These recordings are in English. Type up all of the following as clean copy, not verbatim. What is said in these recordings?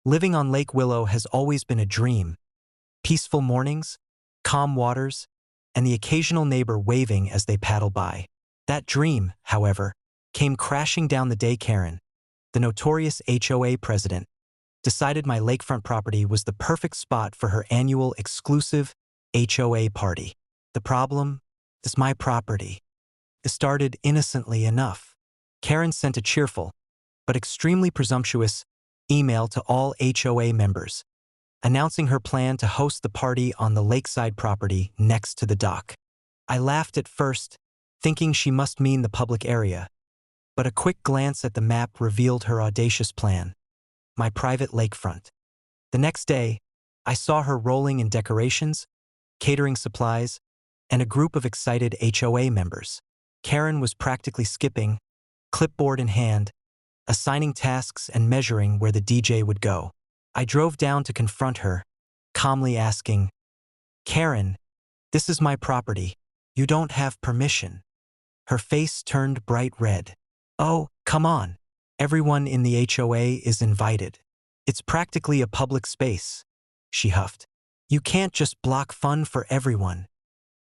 Living on Lake Willow has always been a dream. Peaceful mornings, calm waters, and the occasional neighbor waving as they paddle by. That dream, however, came crashing down the day Karen, the notorious HOA president, decided my lakefront property was the perfect spot for her annual exclusive HOA party. The problem is my property. It started innocently enough. Karen sent a cheerful, but extremely presumptuous, email to all HOA members, announcing her plan to host the party on the lakeside property next to the dock. I laughed at first, thinking she must mean the public area, but a quick glance at the map revealed her audacious plan: my private lakefront. The next day, I saw her rolling in decorations, catering supplies, and a group of excited HOA members. Karen was practically skipping, clipboard in hand, assigning tasks and measuring where the DJ would go. I drove down to confront her, calmly asking, "Karen, this is my property. You don't have permission." Her face turned bright red. "Oh, come on. Everyone in the HOA is invited. It's practically a public space," she huffed. "You can't just block fun for everyone."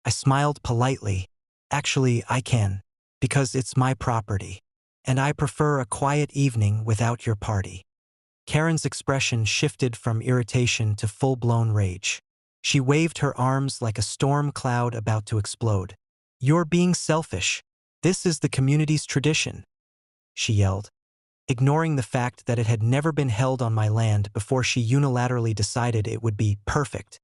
I smiled politely. "Actually, I can, because it's my property, and I prefer a quiet evening without your party." Karen's expression shifted from irritation to full-blown rage. She waved her arms like a storm cloud about to explode. "You're being selfish. This is the community's tradition," she yelled, ignoring the fact that it had never been held on my land before she unilaterally decided it would be perfect.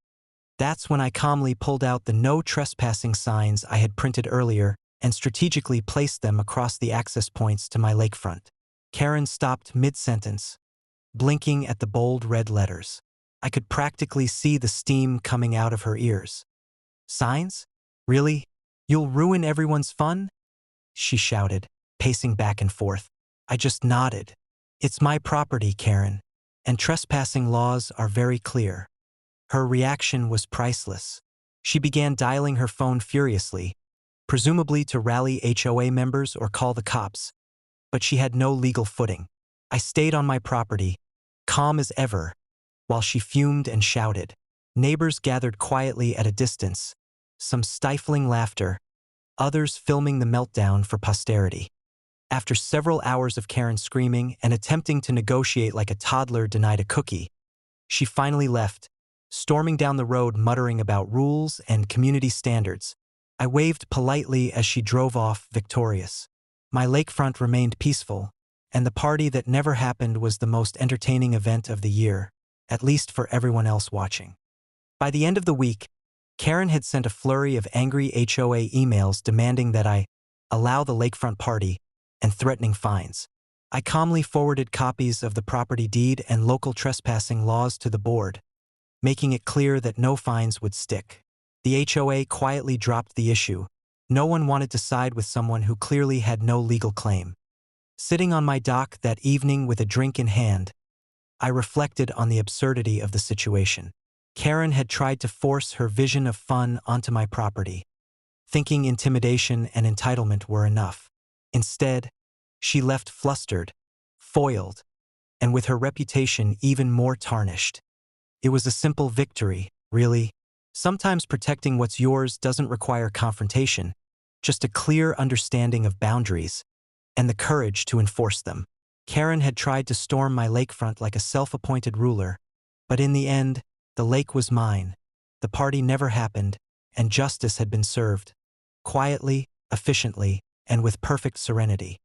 That's when I calmly pulled out the no trespassing signs I had printed earlier and strategically placed them across the access points to my lakefront. Karen stopped mid-sentence, blinking at the bold red letters. I could practically see the steam coming out of her ears. "Signs? Really? You'll ruin everyone's fun?" she shouted, pacing back and forth. I just nodded. "It's my property, Karen, and trespassing laws are very clear." Her reaction was priceless. She began dialing her phone furiously, presumably to rally HOA members or call the cops, but she had no legal footing. I stayed on my property, calm as ever, while she fumed and shouted. Neighbors gathered quietly at a distance, some stifling laughter, others filming the meltdown for posterity. After several hours of Karen screaming and attempting to negotiate like a toddler denied a cookie, she finally left, storming down the road muttering about rules and community standards. I waved politely as she drove off victorious. My lakefront remained peaceful, and the party that never happened was the most entertaining event of the year, at least for everyone else watching. By the end of the week, Karen had sent a flurry of angry HOA emails demanding that I allow the lakefront party and threatening fines. I calmly forwarded copies of the property deed and local trespassing laws to the board, making it clear that no fines would stick. The HOA quietly dropped the issue. No one wanted to side with someone who clearly had no legal claim. Sitting on my dock that evening with a drink in hand, I reflected on the absurdity of the situation. Karen had tried to force her vision of fun onto my property, thinking intimidation and entitlement were enough. Instead, she left flustered, foiled, and with her reputation even more tarnished. It was a simple victory, really. Sometimes protecting what's yours doesn't require confrontation, just a clear understanding of boundaries and the courage to enforce them. Karen had tried to storm my lakefront like a self-appointed ruler, but in the end, the lake was mine. The party never happened, and justice had been served. Quietly, efficiently, and with perfect serenity.